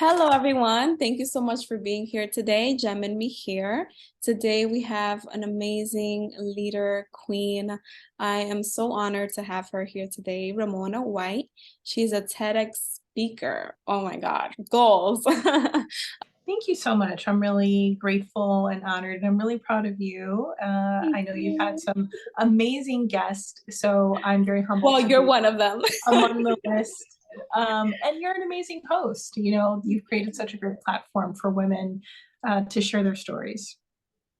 Hello, everyone. Thank you so much for being here today. Jem and me here. Today, we have an amazing leader, queen. I am so honored to have her here today, Ramona White. She's a TEDx speaker. Oh my God, goals. Thank you so much. I'm really grateful and honored, and I'm really proud of you. Thank I know you've had you. some amazing guests, so I'm very humbled Well, to you're be one of them. among the list. And you're an amazing host. You know, you've created such a great platform for women to share their stories.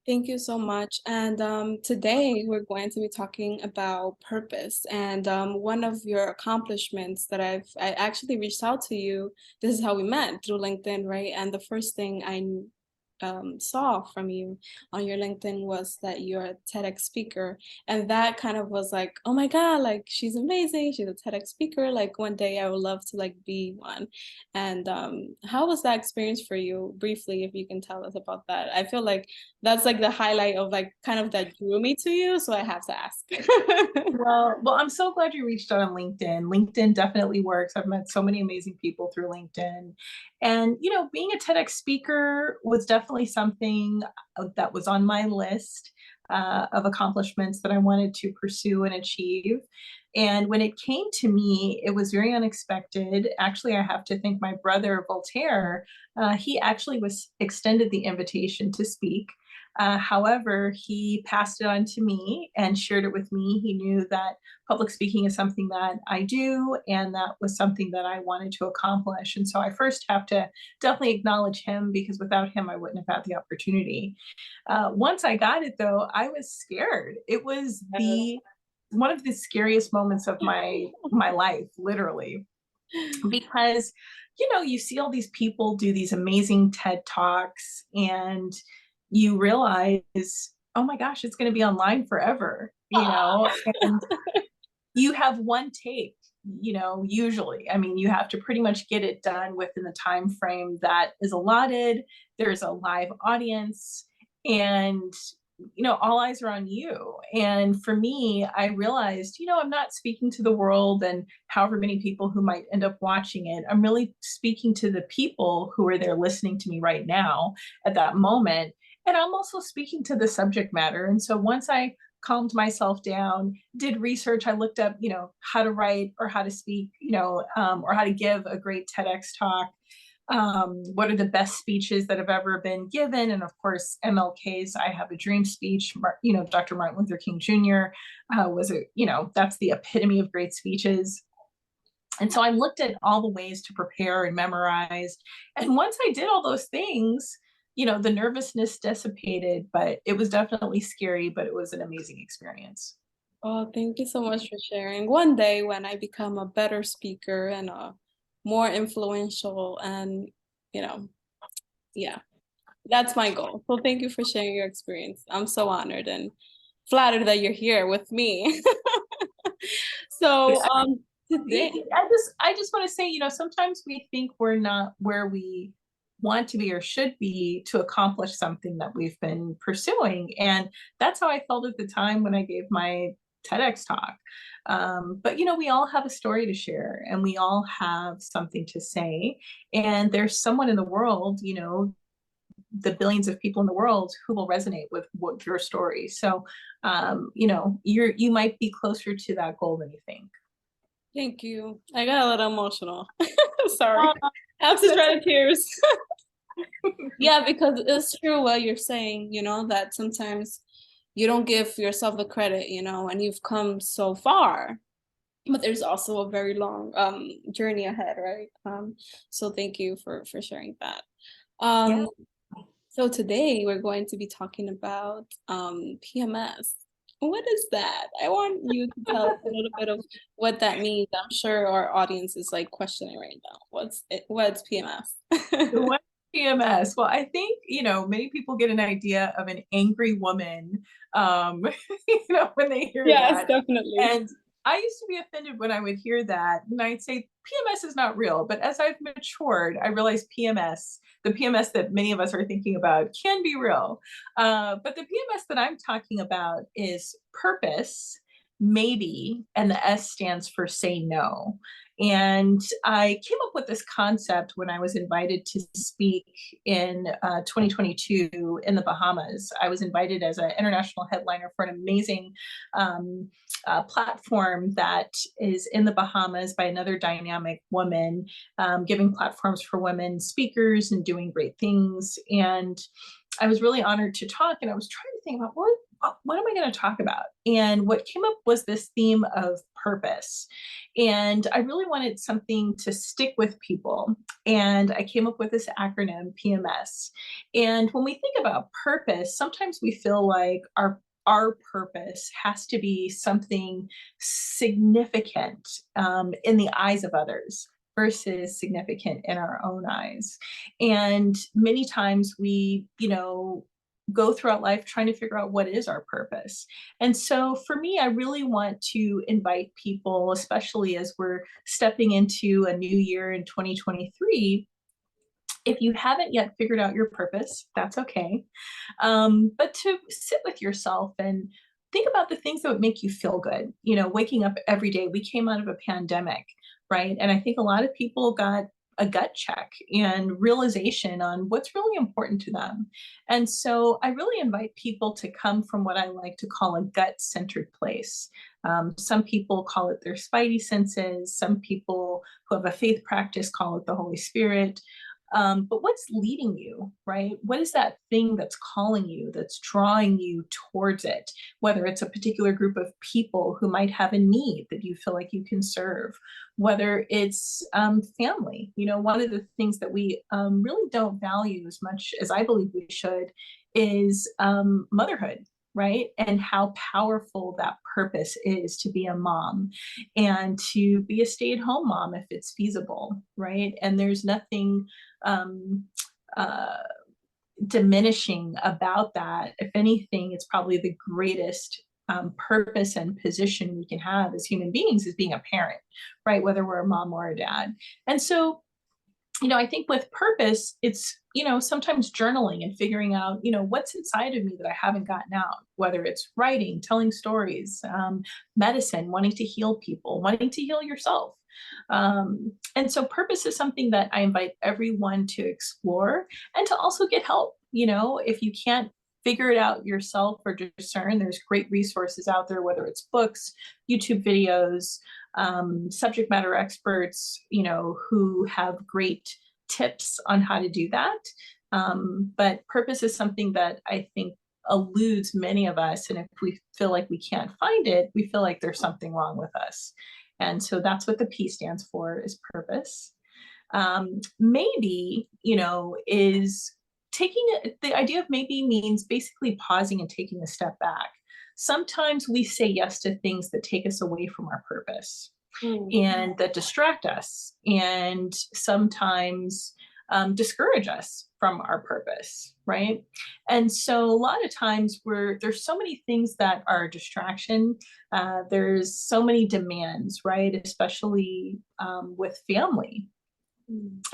Thank you so much. And today we're going to be talking about purpose. And one of your accomplishments that I actually reached out to you. This is how we met through LinkedIn, right? And the first thing I saw from you on your LinkedIn was that you're a TEDx speaker. And that kind of was like, oh my God, like she's amazing. She's a TEDx speaker. Like one day I would love to like be one. And how was that experience for you? Briefly, if you can tell us about that. I feel like that's like the highlight of like kind of that drew me to you. So I have to ask. Well, I'm so glad you reached out on LinkedIn. LinkedIn definitely works. I've met so many amazing people through LinkedIn. And, you know, being a TEDx speaker was definitely something that was on my list of accomplishments that I wanted to pursue and achieve. And when it came to me, it was very unexpected. Actually, I have to thank my brother, Voltaire. He actually was extended the invitation to speak. However, he passed it on to me and shared it with me. He knew that public speaking is something that I do, and that was something that I wanted to accomplish. And so I first have to definitely acknowledge him, because without him, I wouldn't have had the opportunity. Once I got it, though, I was scared. It was the one of the scariest moments of my life, literally, because you see all these people do these amazing TED Talks, and you realize, oh my gosh, it's going to be online forever, and you have one take, usually. I mean, you have to pretty much get it done within the time frame that is allotted. There's a live audience, and all eyes are on you. And for me, I realized, I'm not speaking to the world and however many people who might end up watching it. I'm really speaking to the people who are there listening to me right now at that moment. And I'm also speaking to the subject matter. And so once I calmed myself down, did research, I looked up, how to write or how to speak, or how to give a great TEDx talk. What are the best speeches that have ever been given? And of course, MLK's I Have a Dream speech, Dr. Martin Luther King Jr. That's the epitome of great speeches. And so I looked at all the ways to prepare and memorize. And once I did all those things, the nervousness dissipated, but it was definitely scary, but it was an amazing experience. Oh, thank you so much for sharing. One day when I become a better speaker and a more influential and, you know, yeah, that's my goal. So thank you for sharing your experience. I'm so honored and flattered that you're here with me. So today, I just want to say, sometimes we think we're not where we want to be or should be to accomplish something that we've been pursuing. And that's how I felt at the time when I gave my TEDx talk. But we all have a story to share, and we all have something to say. And there's someone in the world, the billions of people in the world who will resonate with what your story. So, you might be closer to that goal than you think. thank you. I got a little emotional. Sorry. I have to try to tears. Yeah, because it's true what you're saying, that sometimes you don't give yourself the credit, and you've come so far, but there's also a very long journey ahead, right? So thank you for sharing that. Yeah. So today we're going to be talking about PMS. What is that? I want you to tell us a little bit of what that means. I'm sure our audience is like questioning right now. What's PMS? What PMS? Well, I think, many people get an idea of an angry woman, um, when they hear Yes, that. definitely. And I used to be offended when I would hear that. And I'd say PMS is not real. But as I've matured, I realized the PMS that many of us are thinking about, can be real. But the PMS that I'm talking about is purpose maybe, and the S stands for say no. And I came up with this concept when I was invited to speak in 2022 in the Bahamas. I was invited as an international headliner for an amazing platform that is in the Bahamas by another dynamic woman, giving platforms for women speakers and doing great things. And I was really honored to talk, and I was trying to think about what am I going to talk about? And what came up was this theme of purpose. And I really wanted something to stick with people. And I came up with this acronym, PMS. And when we think about purpose, sometimes we feel like our purpose has to be something significant in the eyes of others versus significant in our own eyes. And many times we, go throughout life trying to figure out what is our purpose. And so for me, I really want to invite people, especially as we're stepping into a new year in 2023. If you haven't yet figured out your purpose, that's okay. But to sit with yourself and think about the things that would make you feel good. Waking up every day. We came out of a pandemic, right? And I think a lot of people got a gut check and realization on what's really important to them. And so I really invite people to come from what I like to call a gut-centered place. Some people call it their spidey senses. Some people who have a faith practice call it the Holy Spirit. But what's leading you, right? What is that thing that's calling you, that's drawing you towards it? Whether it's a particular group of people who might have a need that you feel like you can serve, whether it's family. One of the things that we really don't value as much as I believe we should is motherhood, right? And how powerful that purpose is to be a mom and to be a stay-at-home mom if it's feasible, right? And there's nothing uh, diminishing about that. If anything, it's probably the greatest purpose and position we can have as human beings is being a parent, right? Whether we're a mom or a dad. And so I think with purpose, it's, sometimes journaling and figuring out, what's inside of me that I haven't gotten out, whether it's writing, telling stories, medicine, wanting to heal people, wanting to heal yourself. And so purpose is something that I invite everyone to explore and to also get help. If you can't figure it out yourself or discern, there's great resources out there, whether it's books, YouTube videos, subject matter experts, who have great tips on how to do that. But purpose is something that I think eludes many of us. And if we feel like we can't find it, we feel like there's something wrong with us. And so that's what the P stands for, is purpose. Maybe, is the idea of maybe means basically pausing and taking a step back. Sometimes we say yes to things that take us away from our purpose and that distract us, and sometimes discourage us from our purpose, right? And so a lot of times there's so many things that are a distraction. There's so many demands, right? Especially with family.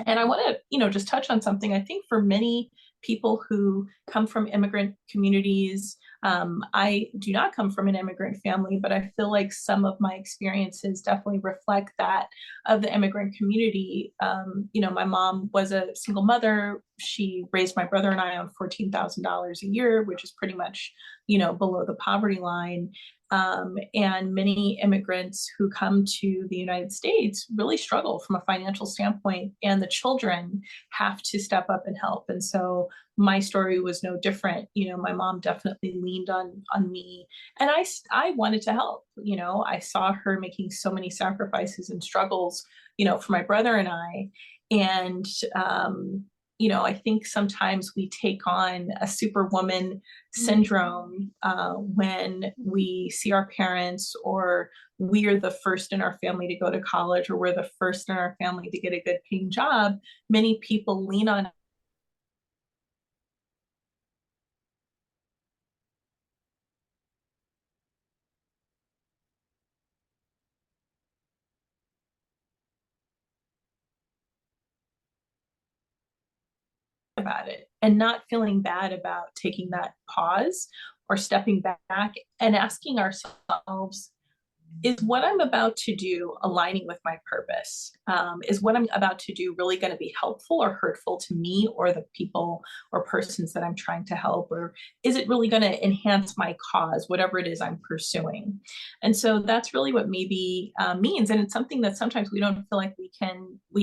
And I want to, just touch on something. I think for many people who come from immigrant communities, I do not come from an immigrant family, but I feel like some of my experiences definitely reflect that of the immigrant community. My mom was a single mother. She raised my brother and I on $14,000 a year, which is pretty much, below the poverty line. And many immigrants who come to the United States really struggle from a financial standpoint, and the children have to step up and help. And so my story was no different. My mom definitely leaned on me, and I wanted to help. I saw her making so many sacrifices and struggles, for my brother and I. And I think sometimes we take on a superwoman syndrome when we see our parents, or we are the first in our family to go to college, or we're the first in our family to get a good paying job. Many people lean on about it and not feeling bad about taking that pause or stepping back and asking ourselves, Is what I'm about to do aligning with my purpose? Is what I'm about to do really going to be helpful or hurtful to me or the people or persons that I'm trying to help? Or is it really going to enhance my cause, whatever it is I'm pursuing? And so that's really what maybe means. And it's something that sometimes we don't feel like we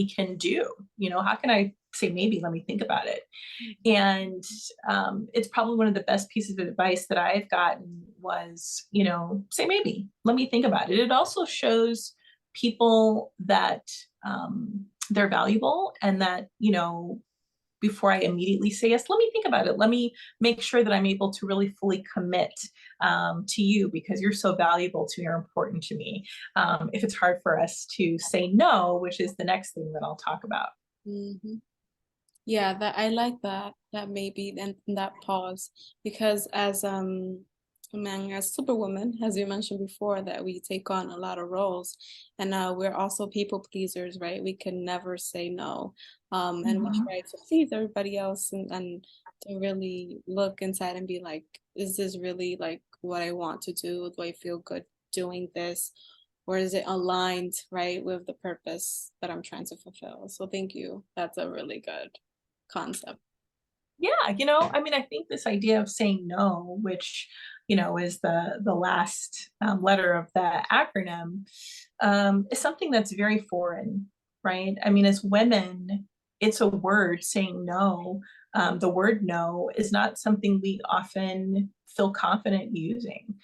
can do. How can I say maybe? Let me think about it. And it's probably one of the best pieces of advice that I've gotten was, say maybe, let me think about it. It also shows people that they're valuable and that, before I immediately say yes, let me think about it. Let me make sure that I'm able to really fully commit to you because you're so valuable to me or important to me. If it's hard for us to say no, which is the next thing that I'll talk about. Mhm. Yeah, that I like that maybe and that pause because as superwoman, as you mentioned before, that we take on a lot of roles, and we're also people pleasers, right? We can never say no, and we Mhm. try to please everybody else, and to really look inside and be like, is this really like what I want to do? Do I feel good doing this? Or is it aligned, right, with the purpose that I'm trying to fulfill? So thank you. That's a really good concept. Yeah, I think this idea of saying no, which is the last letter of the acronym, is something that's very foreign, right? I mean, as women, it's a word saying no. The word no is not something we often feel confident using.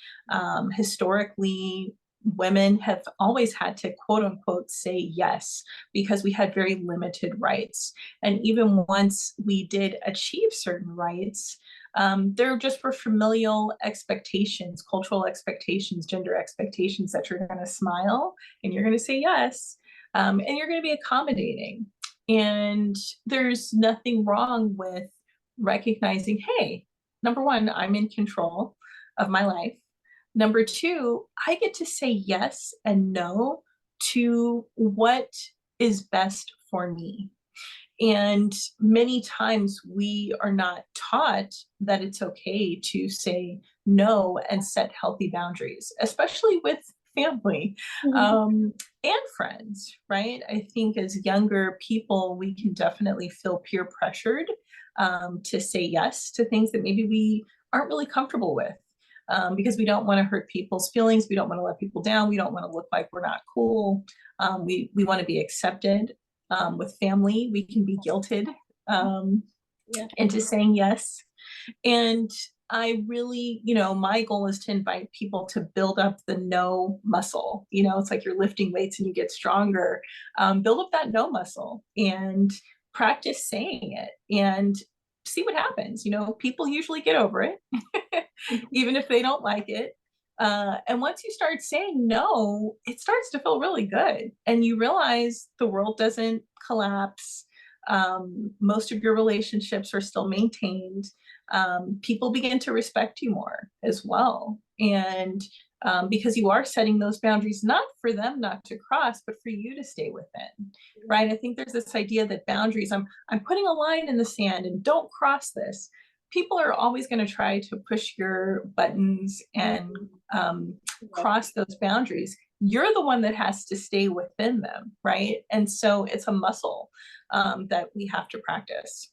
Historically, women have always had to quote unquote say yes because we had very limited rights. And even once we did achieve certain rights, there just were familial expectations, cultural expectations, gender expectations that you're going to smile and you're going to say yes, and you're going to be accommodating. And there's nothing wrong with recognizing, hey, number one, I'm in control of my life. Number two, I get to say yes and no to what is best for me. And many times we are not taught that it's okay to say no and set healthy boundaries, especially with family Mhm. um, and friends, right? I think as younger people, we can definitely feel peer pressured to say yes to things that maybe we aren't really comfortable with. Because we don't want to hurt people's feelings, we don't want to let people down, we don't want to look like we're not cool. We want to be accepted. With family, we can be guilted Yeah. into saying yes. And I really, my goal is to invite people to build up the no muscle. It's like you're lifting weights and you get stronger. Build up that no muscle and practice saying it and see what happens. People usually get over it, even if they don't like it. And once you start saying no, it starts to feel really good. And you realize the world doesn't collapse. Most of your relationships are still maintained. People begin to respect you more as well. And because you are setting those boundaries, not for them not to cross, but for you to stay within, right? I think there's this idea that boundaries, I'm putting a line in the sand and don't cross this. People are always going to try to push your buttons and Mhm. Yeah. cross those boundaries. You're the one that has to stay within them, right? And so it's a muscle that we have to practice.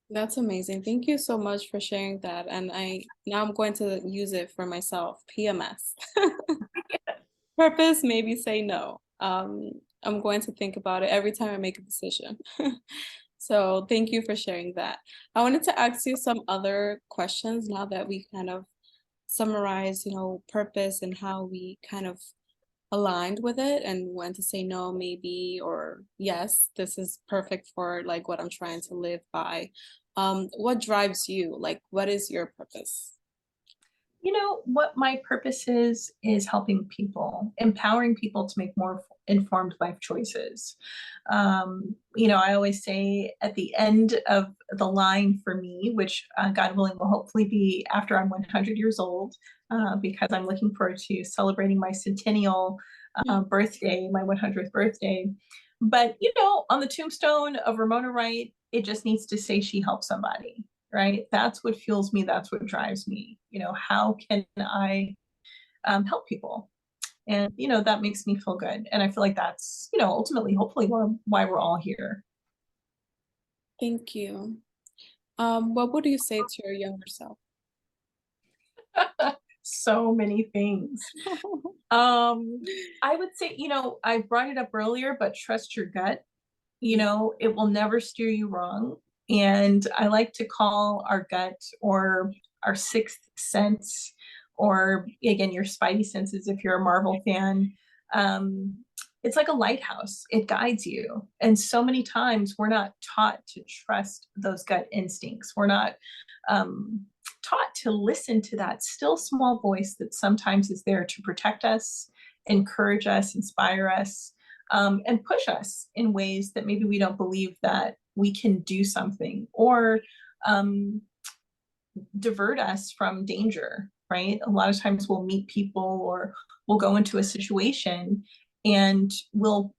That's amazing. Thank you so much for sharing that. And I now I'm going to use it for myself. PMS. Purpose, maybe say no. I'm going to think about it every time I make a decision. So thank you for sharing that. I wanted to ask you some other questions now that we kind of summarized, purpose and how we kind of aligned with it and when to say no, maybe, or yes, this is perfect for like what I'm trying to live by. What drives you? Like, what is your purpose? What my purpose is helping people, empowering people to make more informed life choices. I always say at the end of the line for me, which God willing will hopefully be after I'm 100 years old, because I'm looking forward to celebrating my centennial birthday, my 100th birthday. But, on the tombstone of Ramona Wright, it just needs to say she helped somebody, right? That's what fuels me. That's what drives me. How can I help people? And, that makes me feel good. And I feel like that's, ultimately, hopefully why we're all here. Thank you. What would you say to your younger self? So many things. I would say, I brought it up earlier, but trust your gut. It will never steer you wrong. And I like to call our gut, or our sixth sense, or again, your spidey senses, if you're a Marvel fan. It's like a lighthouse. It guides you. And so many times we're not taught to trust those gut instincts. We're not taught to listen to that still small voice that sometimes is there to protect us, encourage us, inspire us, and push us in ways that maybe we don't believe that we can do something, or divert us from danger, right? A lot of times we'll meet people, or we'll go into a situation and we'll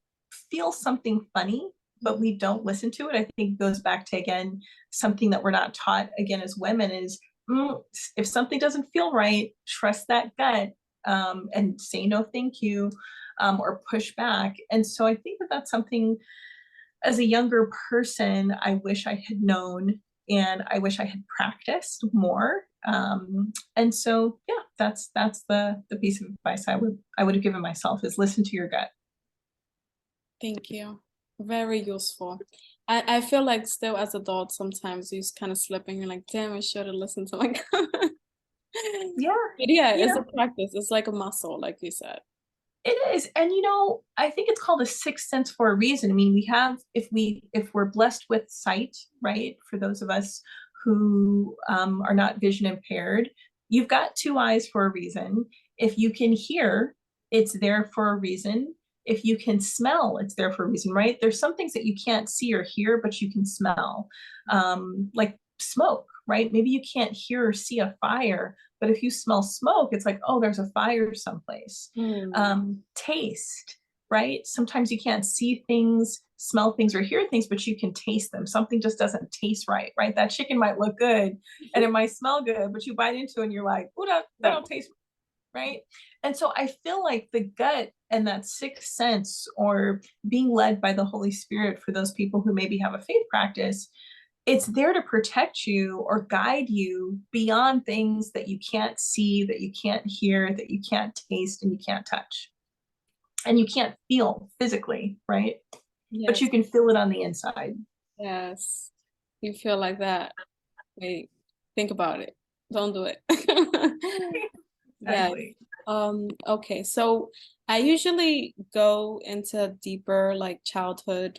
feel something funny, but we don't listen to it. I think it goes back to, again, something that we're not taught, again, as women, is if something doesn't feel right, trust that gut, and say no thank you, or push back. And so I think that that's something, as a younger person, I wish I had known, and I wish I had practiced more. And so, yeah, that's the piece of advice I would have given myself, is listen to your gut. Thank you. Very useful. I feel like still as adults, sometimes you just kind of slip and you're like, damn, I should have listened to my gut. Yeah, But yeah, you it's know, a practice. It's like a muscle, like you said. it is. And I think it's called a sixth sense for a reason. I mean, we have, if we're blessed with sight, right? For those of us who are not vision impaired, you've got two eyes for a reason. If you can hear, it's there for a reason. If you can smell, it's there for a reason, right? There's some things that you can't see or hear, but you can smell, like smoke, right? Maybe you can't hear or see a fire, but if you smell smoke, it's like, oh, there's a fire someplace. Taste, right? Sometimes you can't see things, smell things, or hear things, but you can taste them. Something just doesn't taste right, right? That chicken might look good and it might smell good, but you bite into it and you're like, oh, that don't taste right. And so I feel like the gut and that sixth sense, or being led by the Holy Spirit, for those people who maybe have a faith practice, it's there to protect you or guide you beyond things that you can't see, that you can't hear, that you can't taste, and you can't touch, and you can't feel physically, right? But Yes, you can feel it on the inside. yes. You feel like that. Wait, think about it. Don't do it. Yes. Exactly. Okay, so I usually go into deeper like childhood,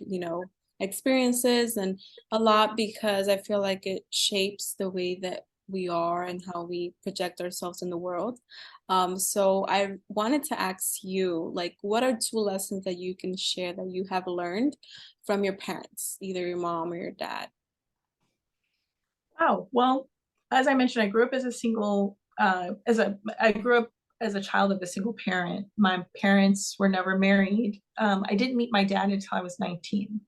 experiences and a lot because I feel like it shapes the way that we are and how we project ourselves in the world. So I wanted to ask you, like, what are two lessons that you can share that you have learned from your parents, either your mom or your dad? Wow. Well, as I mentioned, I grew up as a single, I grew up as a child of a single parent. My parents were never married. I didn't meet my dad until I was 19.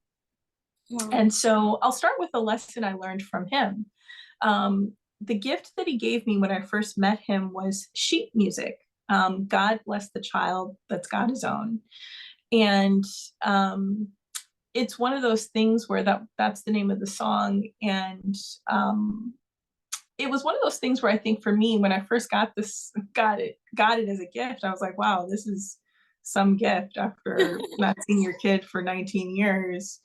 Wow. And so I'll start with a lesson I learned from him. The gift that he gave me when I first met him was sheet music. God bless the child that's got his own. And it's one of those things where that's the name of the song. And it was one of those things where I think, for me, when I first got it as a gift, I was like, wow, this is some gift after not seeing your kid for 19 years.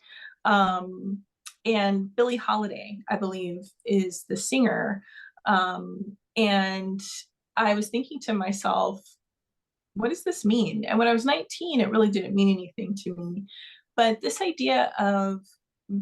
Um, and Billie Holiday, I believe, is the singer. And I was thinking to myself, what does this mean? And when I was 19, it really didn't mean anything to me. But this idea of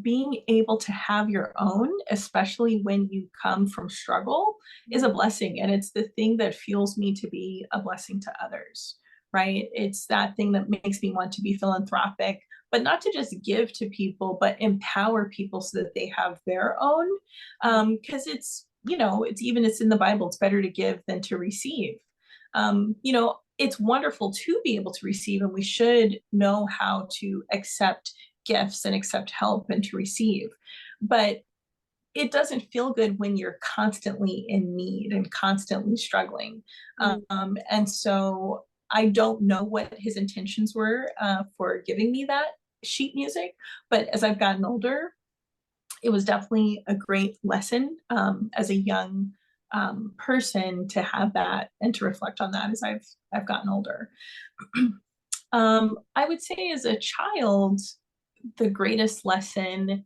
being able to have your own, especially when you come from struggle, is a blessing. And it's the thing that fuels me to be a blessing to others, right? It's that thing that makes me want to be philanthropic, but not to just give to people, but empower people so that they have their own. Because it's in the Bible, it's better to give than to receive. It's wonderful to be able to receive, and we should know how to accept gifts and accept help and to receive. But it doesn't feel good when you're constantly in need and constantly struggling. Mm. And so I don't know what his intentions were for giving me that sheet music, but as I've gotten older, it was definitely a great lesson as a young person to have that and to reflect on that as I've gotten older. I would say as a child, the greatest lesson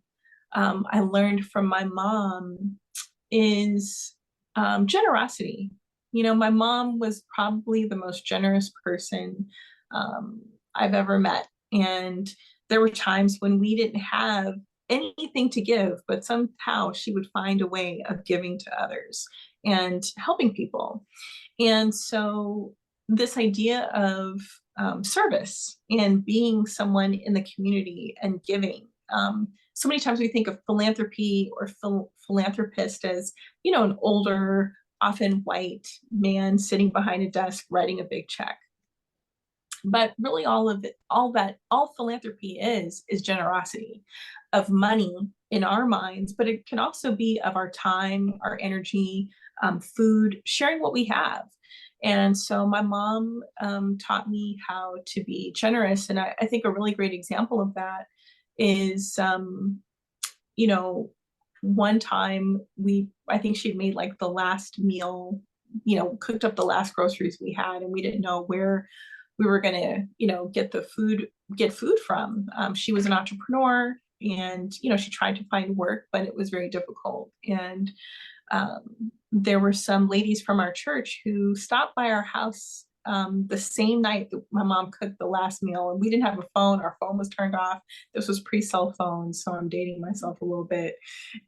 I learned from my mom is generosity. You know, my mom was probably the most generous person I've ever met. And there were times when we didn't have anything to give, but somehow she would find a way of giving to others and helping people. And so, this idea of service and being someone in the community and giving. So many times we think of philanthropy or philanthropist as, you know, an older, often white man sitting behind a desk writing a big check. But really all philanthropy is generosity of money in our minds, but it can also be of our time, our energy, food, sharing what we have. And so my mom taught me how to be generous. And I think a really great example of that is, you know, one time I think she'd made like the last meal, you know, cooked up the last groceries we had, and we didn't know where we were going to, you know, get food from. She was an entrepreneur, and, you know, she tried to find work, but it was very difficult. And there were some ladies from our church who stopped by our house the same night that my mom cooked the last meal, and we didn't have a phone. Our phone was turned off. This was pre-cell phone, so I'm dating myself a little bit.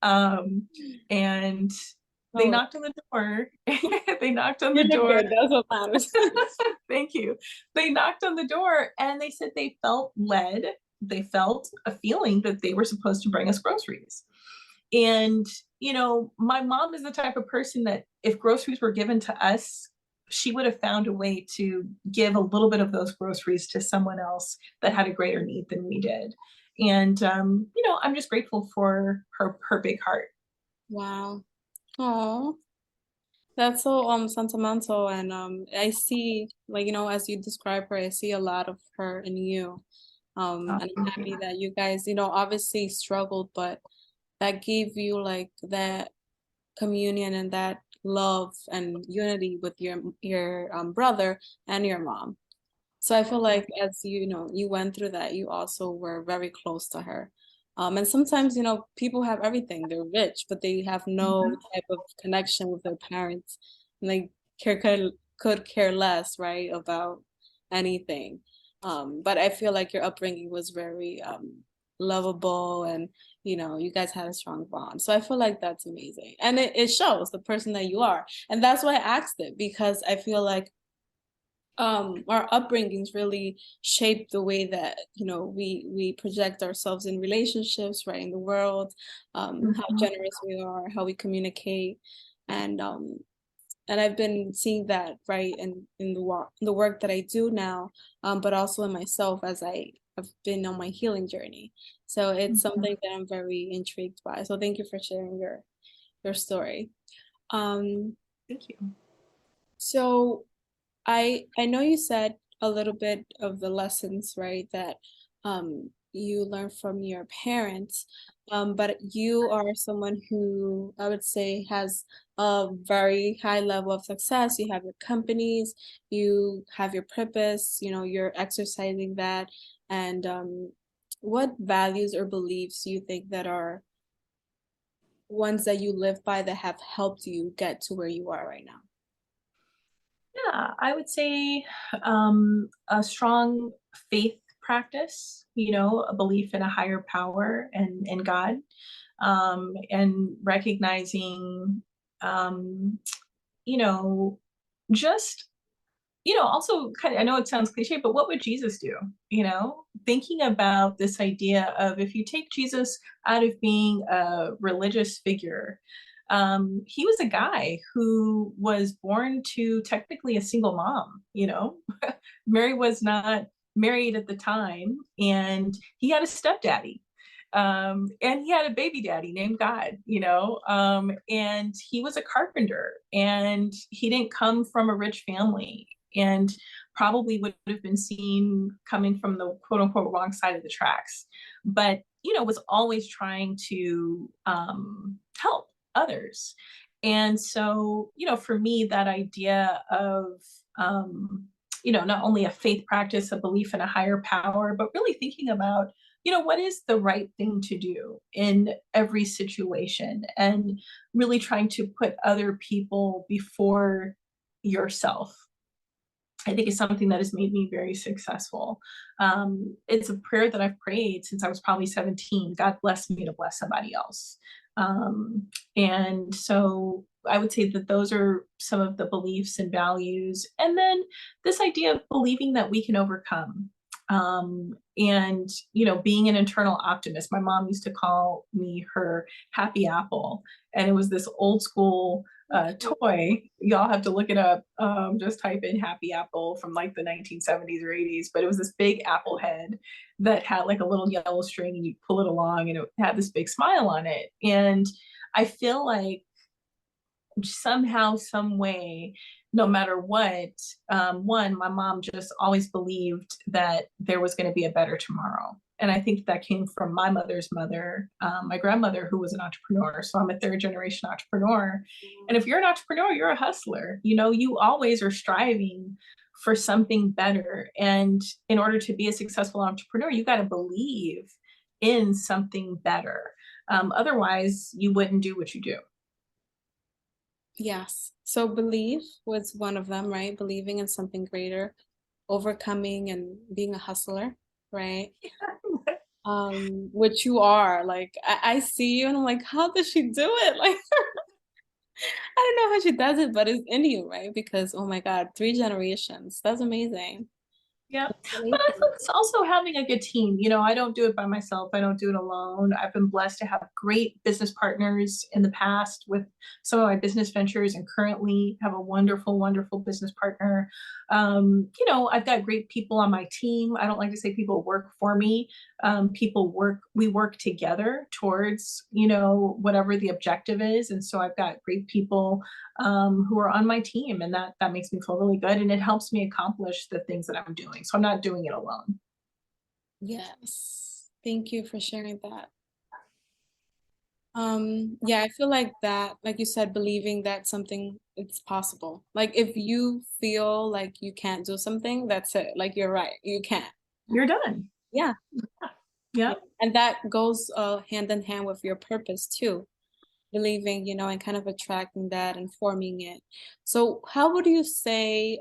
And they Oh, knocked on the door. They knocked on you the did door. good. That's what matters. Thank you. They knocked on the door and they said they felt led. They felt a feeling that they were supposed to bring us groceries. And, you know, my mom is the type of person that if groceries were given to us, she would have found a way to give a little bit of those groceries to someone else that had a greater need than we did. And, you know, I'm just grateful for her big heart. Wow. Oh, that's so sentimental, and I see, like, as you describe her, I see a lot of her in you. And I'm Thank happy you. that you guys, obviously struggled, but that gave you like that communion and that love and unity with your brother and your mom. So I feel Yeah. like as you went through that, you also were very close to her. And sometimes, people have everything. They're rich, but they have no Mhm. type of connection with their parents. And they could care less, right, about anything. But I feel like your upbringing was very lovable, and you guys had a strong bond. So I feel like that's amazing. And it shows the person that you are. And that's why I asked it, because I feel like our upbringings really shape the way that we project ourselves in relationships, right, in the world, how Mhm. generous we are, how we communicate, and I've been seeing that, right, in the work that I do now, but also in myself as I've been on my healing journey. So it's Mhm. something that I'm very intrigued by. So thank you for sharing your story. um Thank you. so I know you said a little bit of the lessons, right, that you learned from your parents, but you are someone who I would say has a very high level of success. You have your companies, you have your purpose, you're exercising that. And what values or beliefs do you think that are ones that you live by that have helped you get to where you are right now? Yeah, I would say a strong faith practice, you know, a belief in a higher power and in God, and recognizing, um, you know, just, you know, also kind of, I know it sounds cliche, but what would Jesus do? You know, thinking about this idea of if you take Jesus out of being a religious figure, he was a guy who was born to technically a single mom, you know. Mary was not married at the time, and he had a stepdaddy. And he had a baby daddy named God, you know, and he was a carpenter, and he didn't come from a rich family. and probably would have been seen coming from the quote unquote wrong side of the tracks, but, was always trying to help others. And so, for me, that idea of, not only a faith practice, a belief in a higher power, but really thinking about, what is the right thing to do in every situation, and really trying to put other people before yourself, I think is something that has made me very successful. It's a prayer that I've prayed since I was probably 17. God bless me to bless somebody else. And so I would say that those are some of the beliefs and values. And then this idea of believing that we can overcome. And, being an internal optimist. My mom used to call me her happy apple. And it was this old school toy. Y'all have to look it up. Just type in happy apple from like the 1970s or 80s. But it was this big apple head that had like a little yellow string, and you pull it along and it had this big smile on it. And I feel like somehow, some way, no matter what, one, my mom just always believed that there was going to be a better tomorrow. And I think that came from my mother's mother, my grandmother, who was an entrepreneur. So I'm a third generation entrepreneur. And if you're an entrepreneur, you're a hustler. You always are striving for something better. And in order to be a successful entrepreneur, you got to believe in something better. Otherwise, you wouldn't do what you do. Yes. So belief was one of them, right? Believing in something greater, overcoming and being a hustler, right? Which you are. Like I see you and I'm like, how does she do it? Like I don't know how she does it, but it's in you, right? Because oh my God, 3 generations. That's amazing. Yeah. But I Congratulations. think it's also having a good team. I don't do it by myself. I don't do it alone. I've been blessed to have great business partners in the past with some of my business ventures, and currently have a wonderful, wonderful business partner. I've got great people on my team. I don't like to say people work for me. We work together towards, whatever the objective is. And so I've got great people who are on my team, and that makes me feel really good, and it helps me accomplish the things that I'm doing. So I'm not doing it alone. Yes. Thank you for sharing that. Yeah, I feel like that, like you said, believing that something it's possible. Like if you feel like you can't do something, that's it. Like you're right, you can't. You're done. Yeah. Yeah. And that goes hand in hand with your purpose too. Believing, and kind of attracting that and forming it. So how would you say,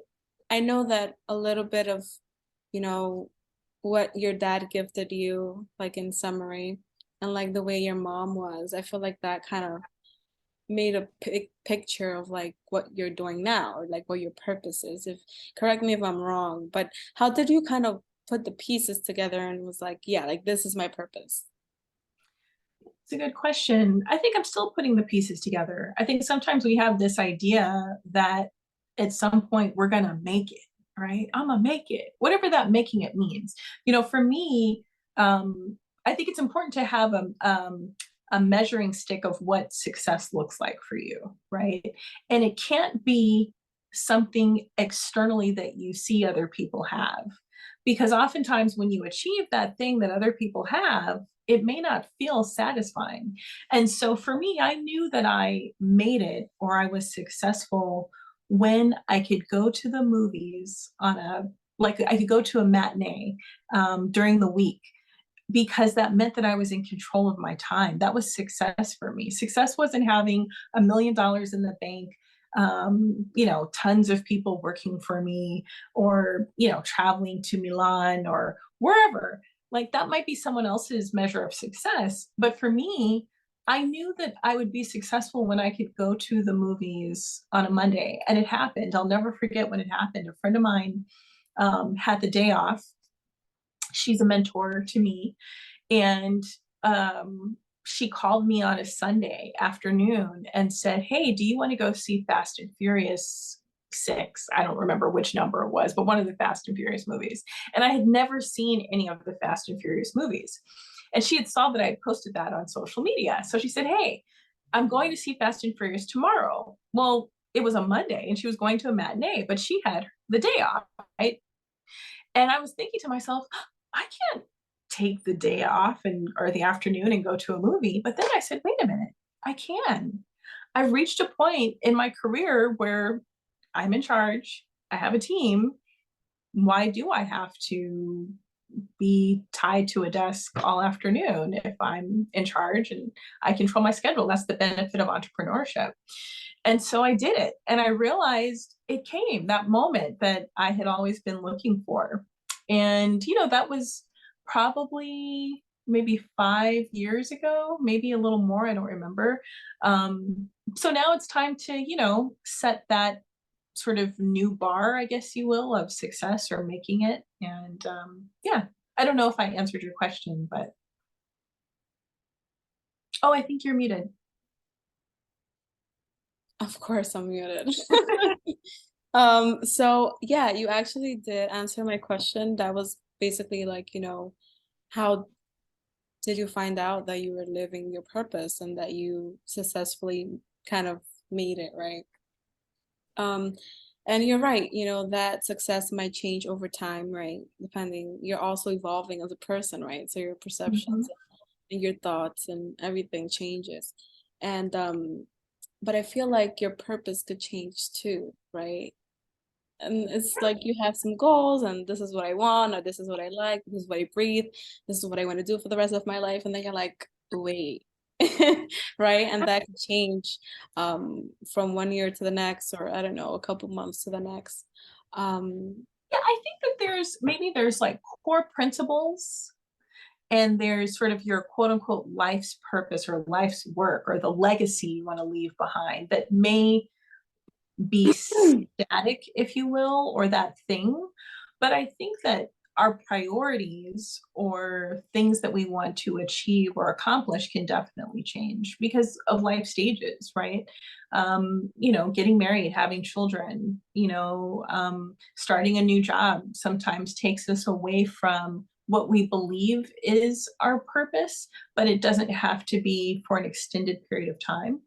I know that a little bit of, you know, what your dad gifted you, like in summary, and like the way your mom was, I feel like that kind of made a picture of like what you're doing now, or like what your purpose is. If correct me if I'm wrong, but how did you kind of put the pieces together and was like, yeah, like this is my purpose? It's a good question. I think I'm still putting the pieces together. I think sometimes we have this idea that at some point we're going to make it, right? I'm going to make it, whatever that making it means. For me, I think it's important to have a measuring stick of what success looks like for you, right? And it can't be something externally that you see other people have. Because oftentimes when you achieve that thing that other people have, it may not feel satisfying. And so for me, I knew that I made it, or I was successful, when I could go to the movies like I could go to a matinee during the week, because that meant that I was in control of my time. That was success for me. Success wasn't having $1 million in the bank, tons of people working for me, or, traveling to Milan or wherever. Like that might be someone else's measure of success. But for me, I knew that I would be successful when I could go to the movies on a Monday. And it happened. I'll never forget when it happened. A friend of mine had the day off. She's a mentor to me. And she called me on a Sunday afternoon and said, hey, do you want to go see Fast and Furious 6? I don't remember which number it was, but one of the Fast and Furious movies. And I had never seen any of the Fast and Furious movies. And she had saw that I had posted that on social media. So she said, hey, I'm going to see Fast and Furious tomorrow. Well, it was a Monday and she was going to a matinee, but she had the day off, right? And I was thinking to myself, I can't take the day off and or the afternoon and go to a movie. But then I said, wait a minute, I can. I've reached a point in my career where I'm in charge. I have a team. Why do I have to be tied to a desk all afternoon if I'm in charge and I control my schedule? That's the benefit of entrepreneurship. And so I did it. And I realized it came, that moment that I had always been looking for. And, that was probably maybe 5 years ago, maybe a little more. I don't remember. So now it's time to, set that sort of new bar, I guess you will, of success or making it. And yeah, I don't know if I answered your question, but oh, I think you're muted. Of course, I'm muted. So yeah, you actually did answer my question. That was basically like, how did you find out that you were living your purpose and that you successfully kind of made it, right? Um, and you're right, that success might change over time, right? Depending, you're also evolving as a person, right? So your Mhm. perceptions and your thoughts and everything changes. And but I feel like your purpose could change too, right? And it's like you have some goals and this is what I want, or this is what I like, this is what I breathe, this is what I want to do for the rest of my life. And then you're like, wait, right? And that could change from one year to the next, or I don't know, a couple months to the next. Um, Yeah, I think that there's like core principles and there's sort of your quote unquote life's purpose or life's work or the legacy you want to leave behind that may be static, if you will, or that thing. But I think that our priorities or things that we want to achieve or accomplish can definitely change because of life stages, right? Getting married, having children, starting a new job sometimes takes us away from what we believe is our purpose, but it doesn't have to be for an extended period of time.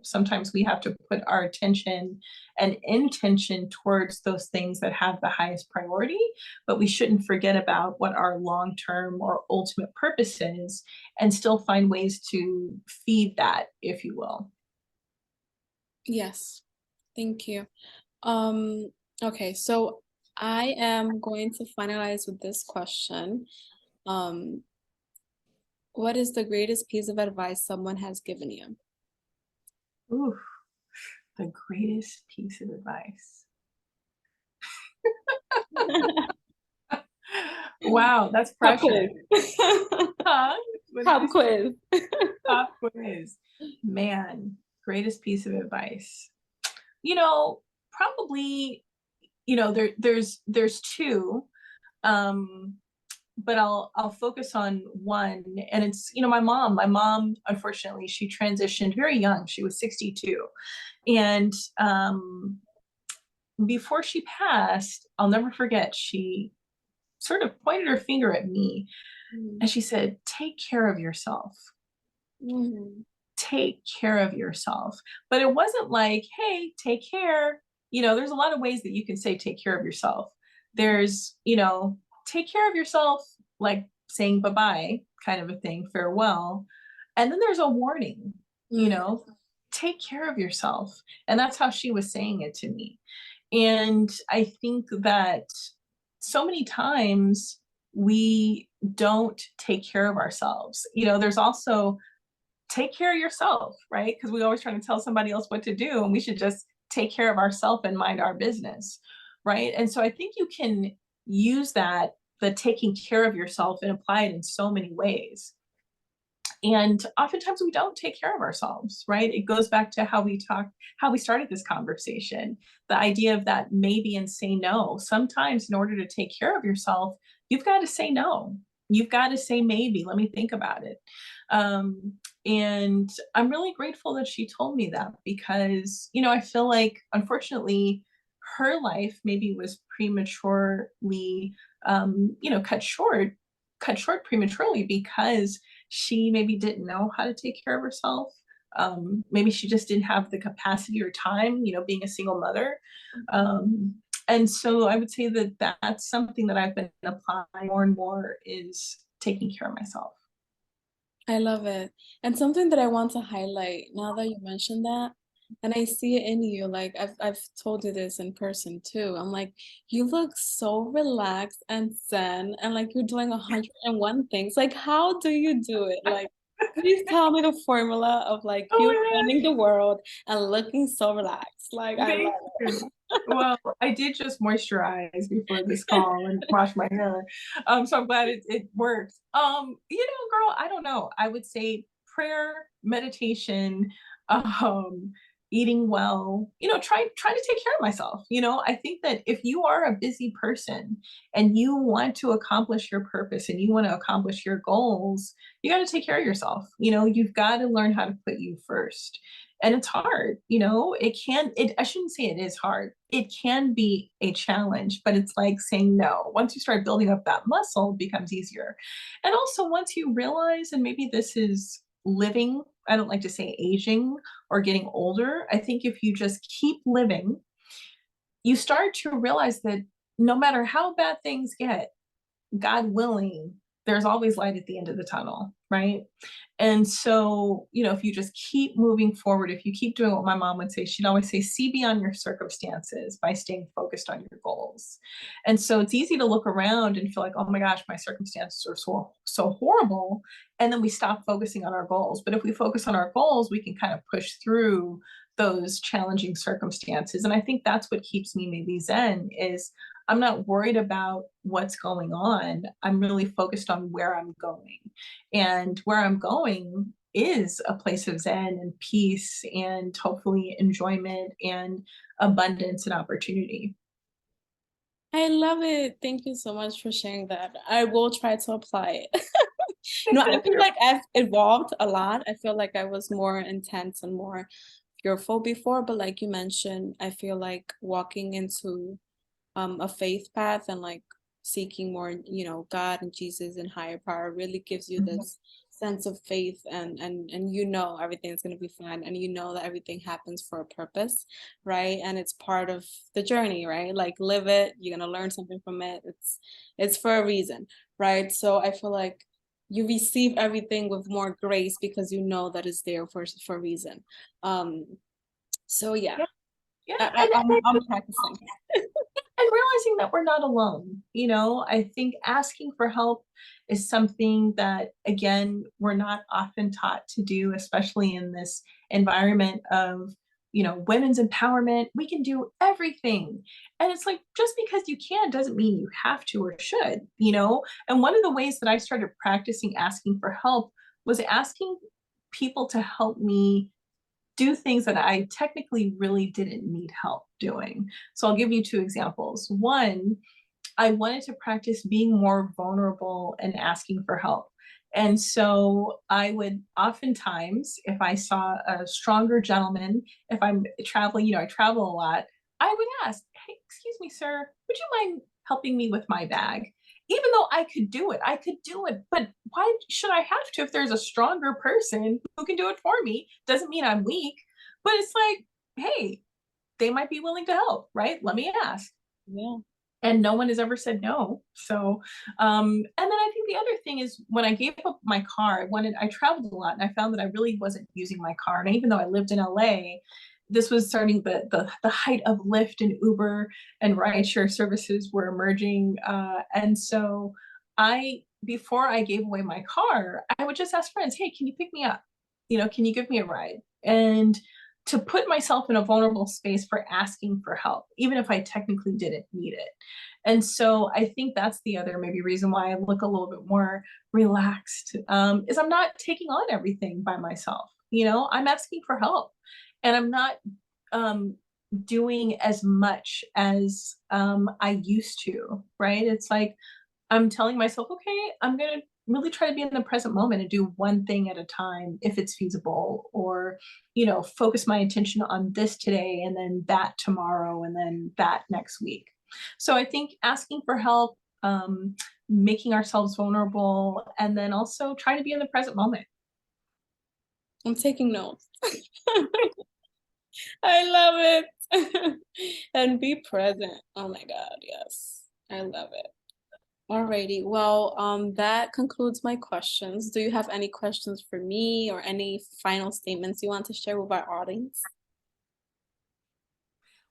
Sometimes we have to put our attention and intention towards those things that have the highest priority, but we shouldn't forget about what our long term or ultimate purpose is and still find ways to feed that, if you will. yes, thank you. Um, okay, so I am going to finalize with this question. Um, what is the greatest piece of advice someone has given you? Ooh, the greatest piece of advice. Wow, that's Pop pressure. quiz. Huh? What did you Pop say? quiz. Pop quiz. Man, greatest piece of advice. Probably, there's two. Um, but I'll focus on one, and it's my mom unfortunately she transitioned very young. She was 62, and before she passed, I'll never forget, she sort of pointed her finger at me Mm, and she said, take care of yourself. mhm, Take care of yourself. But it wasn't like, hey, take care. There's a lot of ways that you can say take care of yourself. There's, take care of yourself, like saying bye-bye kind of a thing, farewell. And then there's a warning, you mhm. know, take care of yourself. And that's how she was saying it to me. And I think that so many times we don't take care of ourselves. There's also take care of yourself, right? Because we always try to tell somebody else what to do, and we should just take care of ourselves and mind our business, right? And so I think you can use that, the taking care of yourself, and apply it in so many ways. And oftentimes we don't take care of ourselves, right? It goes back to how we started this conversation, the idea of that maybe and say no. Sometimes, in order to take care of yourself, you've got to say no. You've got to say maybe. Let me think about it. And I'm really grateful that she told me that because, I feel like, unfortunately, her life maybe was prematurely, cut short prematurely because she maybe didn't know how to take care of herself. Maybe she just didn't have the capacity or time, being a single mother. Um, And so I would say that that's something that I've been applying more and more, is taking care of myself. I love it. And something that I want to highlight now that you mentioned that, and I see it in you, like I've told you this in person too. I'm like, you look so relaxed and zen and like you're doing 101 things. Like, how do you do it? Like, please tell me the formula of like Oh you my running the world and looking so relaxed. Like, I God. love Thank you. Well, I did just moisturize before this call and wash my hair. So I'm glad it worked. Girl, I don't know. I would say prayer, meditation, um, eating well, try to take care of myself. I think that if you are a busy person and you want to accomplish your purpose and you want to accomplish your goals, you got to take care of yourself. You've got to learn how to put you first. And it's hard. I shouldn't say it is hard. It can be a challenge, but it's like saying no. Once you start building up that muscle, it becomes easier. And also, once you realize, and maybe this is living, I don't like to say aging or getting older. I think if you just keep living, you start to realize that no matter how bad things get, God willing, there's always light at the end of the tunnel, right? And so, if you just keep moving forward, if you keep doing what my mom would say, she'd always say, see beyond your circumstances by staying focused on your goals. And so it's easy to look around and feel like, oh my gosh, my circumstances are so horrible. And then we stop focusing on our goals. But if we focus on our goals, we can kind of push through those challenging circumstances. And I think that's what keeps me maybe zen, is I'm not worried about what's going on. I'm really focused on where I'm going. And where I'm going is a place of zen and peace and hopefully enjoyment and abundance and opportunity. I love it. Thank you so much for sharing that. I will try to apply it. I feel like I've evolved a lot. I feel like I was more intense and more fearful before, but like you mentioned, I feel like walking into a faith path and like seeking more, God and Jesus and higher power really gives you this sense of faith and everything's going to be fine and that everything happens for a purpose, right? And it's part of the journey, right? Like live it, you're going to learn something from it. It's for a reason, right? So I feel like you receive everything with more grace because you know that it's there for a reason. So yeah, Yeah, yeah. I'm practicing. And realizing that we're not alone. I think asking for help is something that, again, we're not often taught to do, especially in this environment of women's empowerment. We can do everything, and it's like, just because you can doesn't mean you have to or should. And one of the ways that I started practicing asking for help was asking people to help me do things that I technically really didn't need help doing. So I'll give you two examples. One, I wanted to practice being more vulnerable and asking for help. And so I would oftentimes, if I saw a stronger gentleman, if I'm traveling, I travel a lot, I would ask, hey, excuse me, sir, would you mind helping me with my bag? Even though I could do it, but why should I have to? If there's a stronger person who can do it for me, doesn't mean I'm weak, but it's like, hey, they might be willing to help, right? Let me ask. Yeah. And no one has ever said no. So, and then I think the other thing is, when I gave up my car, I traveled a lot and I found that I really wasn't using my car. And even though I lived in LA, this was starting the height of Lyft and Uber and rideshare services were emerging. And so before I gave away my car, I would just ask friends, hey, can you pick me up? Can you give me a ride? And to put myself in a vulnerable space for asking for help, even if I technically didn't need it. And so I think that's the other maybe reason why I look a little bit more relaxed, is I'm not taking on everything by myself. I'm asking for help, and I'm not doing as much as I used to, right? It's like I'm telling myself, okay, I'm going to really try to be in the present moment and do one thing at a time if it's feasible, or focus my attention on this today and then that tomorrow and then that next week. So I think asking for help, making ourselves vulnerable, and then also trying to be in the present moment. I'm taking notes. I love it. And be present. Oh my God, yes. I love it. Alrighty. Well, that concludes my questions. Do you have any questions for me or any final statements you want to share with our audience?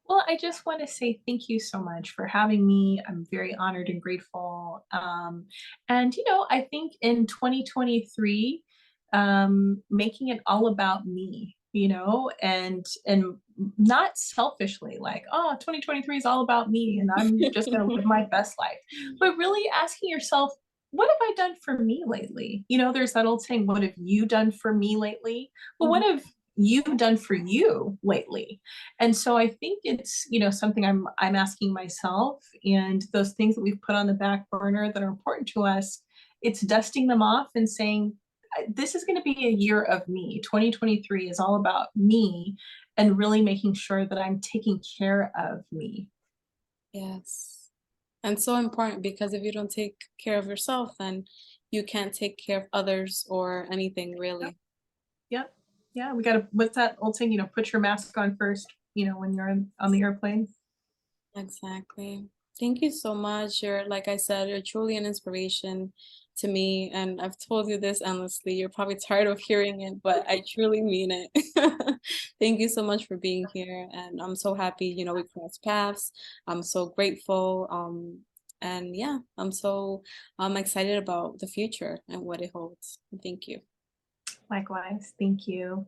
Well, I just want to say thank you so much for having me. I'm very honored and grateful. And, I think in 2023, making it all about me, and not selfishly like, oh, 2023 is all about me and I'm just going to live my best life, but really asking yourself, what have I done for me lately? There's that old saying, what have you done for me lately? But what Mhm. have you done for you lately? And so I think it's, something I'm asking myself, and those things that we've put on the back burner that are important to us, it's dusting them off and saying, this is going to be a year of me. 2023 is all about me and really making sure that I'm taking care of me. Yes. And so important because if you don't take care of yourself, then you can't take care of others or anything Yep. really. Yep. Yeah. We got to, what's that old saying, put your mask on first, when you're on the airplane. Exactly. Thank you so much. You're, like I said, you're truly an inspiration to me. And I've told you this endlessly. You're probably tired of hearing it, but I truly mean it. Thank you so much for being here. And I'm so happy, we crossed paths. I'm so grateful. And yeah, I'm so excited about the future and what it holds. Thank you. Likewise. Thank you.